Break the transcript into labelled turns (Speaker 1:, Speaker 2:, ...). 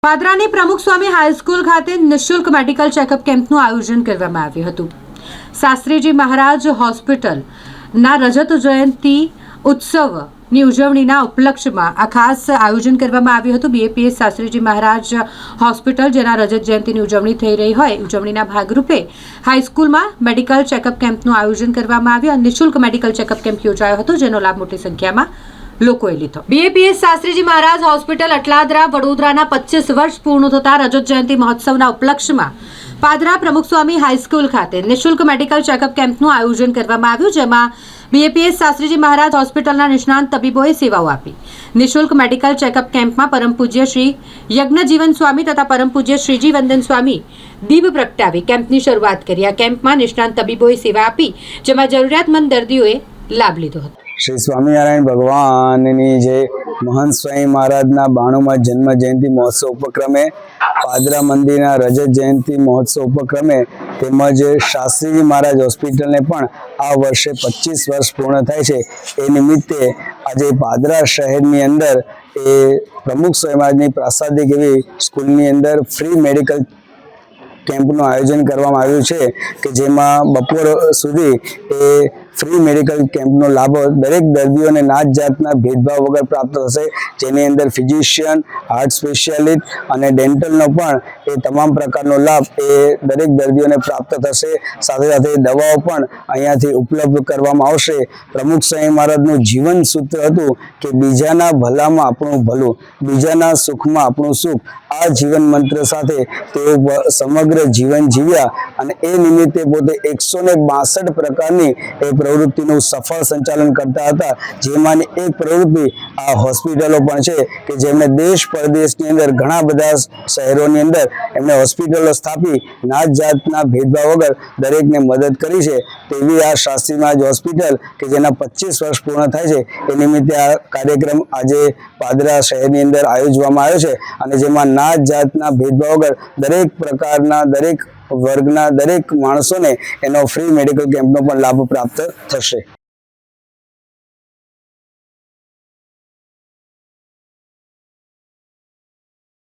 Speaker 1: પાદરાની પ્રમુખ સ્વામી હાઈસ્કૂલ ખાતે નિઃશુલ્ક મેડિકલ ચેકઅપ કેમ્પનું આયોજન કરવામાં આવ્યું હતું। શાસ્ત્રીજી મહારાજ હોસ્પિટલના રજત જયંતિ ઉત્સવની ઉજવણીના ઉપલક્ષ્યમાં આ ખાસ આયોજન કરવામાં આવ્યું હતું। બીએપીએસ શાસ્ત્રીજી મહારાજ હોસ્પિટલ જેના રજત જયંતિની ઉજવણી થઈ રહી હોય ઉજવણીના ભાગરૂપે હાઈસ્કૂલમાં મેડિકલ ચેકઅપ કેમ્પનું આયોજન કરવામાં આવ્યું। નિઃશુલ્ક મેડિકલ ચેકઅપ કેમ્પ યોજાયો હતો જેનો લાભ મોટી સંખ્યામાં લોકોએ લીધો। બીએપીએસ શાસ્ત્રીજી મહારાજ હોસ્પિટલ અટલાદરા વડોદરાના 25 વર્ષ પૂર્ણ થતા રજત જયંતિ મહોત્સવના ઉપલક્ષ્યમાં પાદરા પ્રમુખ સ્વામી હાઈસ્કૂલ ખાતે નિઃશુલ્ક મેડિકલ ચેકઅપ કેમ્પનું આયોજન કરવામાં આવ્યું જેમાં બીએપીએસ શાસ્ત્રીજી મહારાજ હોસ્પિટલના નિષ્ણાંત તબીબોએ સેવાઓ આપી। નિઃશુલ્ક મેડિકલ ચેકઅપ કેમ્પમાં પરમ પૂજ્ય શ્રી યજ્ઞજીવન સ્વામી તથા પરમ પૂજ્ય શ્રીજી વંદન સ્વામી દીપ પ્રગટાવી કેમ્પની શરૂઆત કરી। આ કેમ્પમાં નિષ્ણાંત તબીબોએ સેવા આપી જેમાં જરૂરિયાતમંદ દર્દીઓએ લાભ લીધો હતો।
Speaker 2: श्री स्वामीनारायण भगवान जय। महंत स्वामी महाराज 92मा जन्म जयंती महोत्सव उपक्रमे पादरा मंदिर रजत जयंती महोत्सव उपक्रमे तेमज शास्त्रीजी महाराज हॉस्पिटल ने पण आ वर्षे 25 वर्ष पूर्ण थाय छे। ए निमित्ते आज पादरा शहर अंदर ए प्रमुख स्वामी महाराज प्रासादिक एवी स्कूल अंदर फ्री मेडिकल केम्पનું આયોજન કરવામાં આવ્યું છે કે જેમાં બપોર સુધી એ ફ્રી મેડિકલ કેમ્પનો લાભ દરેક દર્દીઓને નાત જાતના ભેદભાવ વગર પ્રાપ્ત થશે, જેની અંદર ફિઝિશિયન, હાર્ટ સ્પેશિયાલિસ્ટ અને ડેન્ટલનો પણ એ તમામ પ્રકારનો લાભ એ દરેક દર્દીઓને પ્રાપ્ત થશે। સાથે સાથે દવાઓ પણ અહીંયાથી ઉપલબ્ધ કરવામાં આવશે। પ્રમુખ સ્વામી મહારાજનું જીવન સૂત્ર હતું કે બીજાના ભલામાં આપણું ભલું, બીજાના સુખમાં આપણું સુખ। આ જીવન મંત્ર સાથે તેઓ સમગ્ર જીવન જીવ્યા અને એ નિમિત્તે પોતે 162 પ્રકારની એ પ્રવૃત્તિનું સફળ સંચાલન કરતા હતા, જેમાંની એક પ્રવૃત્તિ આ હોસ્પિટલો પણ છે કે જેમણે દેશ પરદેશની અંદર ઘણા બધા શહેરોની અંદર એમણે હોસ્પિટલો સ્થાપી નાત જાતના ભેદભાવ વગર દરેકને મદદ કરી છે। તેવી આ શાસ્ત્રી મહારાજ હોસ્પિટલ કે જેના 25 વર્ષ પૂર્ણ થાય છે એ નિમિત્તે આ કાર્યક્રમ આજે પાદરા શહેરની અંદર આયોજવામાં આવ્યો છે અને જેમાં નાત જાતના ભેદભાવ વગર દરેક પ્રકારના દરેક વર્ગના દરેક માણસોને એનો ફ્રી મેડિકલ કેમ્પનો પણ લાભ પ્રાપ્ત થશે।